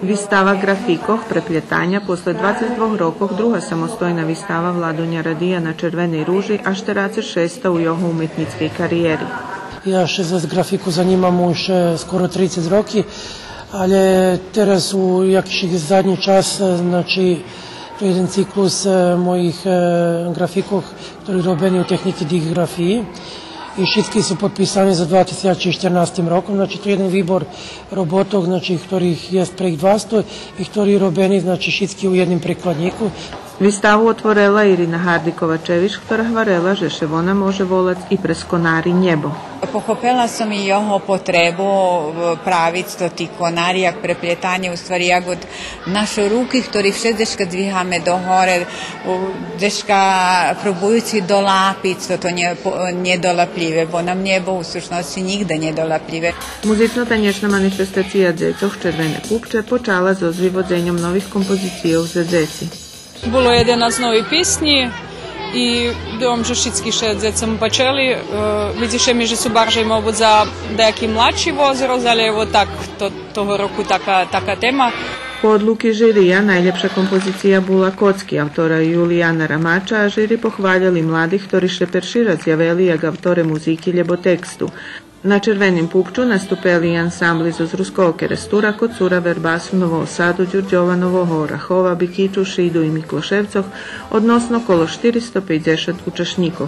Výstava grafikoh prepljetanja posle 22 rokov druga samostojna výstava Vladonja Radija na Červenej rúži až teraz šesta u jeho umetnickej karieri. Ja się za grafiku zanimam już skoro 30 roki, ale teraz u jakiś zadnji czas, znači to jeden cyklus moich grafikov, ktorí robeni u tehniki digrafiji i všetky sú podpísané za 2014 rokom, znači to je jeden výbor robotov, znači ktorých je prek 200 i ktorí robeni, znači všetky u jednom prekladniku. Výstavu otvorila Irina Hardikova-Čević, ktorá hvarela, že še ona može volať i preskonari nebo. Pohopila sam i jeho potrebu pravic to ti konarijak prepljetanje, u stvari jagod naše ruky, ktorý všeteška dvíhame do hore, deška probujući dolapic, to nedolapljive, bo nam nebo u sušnosti nigde nedolapljive. Muzično-tanječna manifestacija Dzecoh Červene kupče počala z ozvivodzenjom novih kompozicijov za dzeci. Було 11 нові пісні, і думаю, що всі ще з цим почали. Видіше, ми ж баржі, мабуть, за деякі младші возраст, але от так, того року така тема. Po odluki žirija najljepša kompozicija Bula Kocki, autora Julijana Ramača, a žiri pohvaljali mladih, ktorí še perši razjaveli jak autore muziki ljebo tekstu. Na Červenim pupču nastupeli ansambli z Ruskove Restura, Kocura, Verbasu, Novo Sadu, Đurđova, Novo Orahova, Bikiću, Šidu i Mikloševcoh, odnosno kolo 450 učešnikov.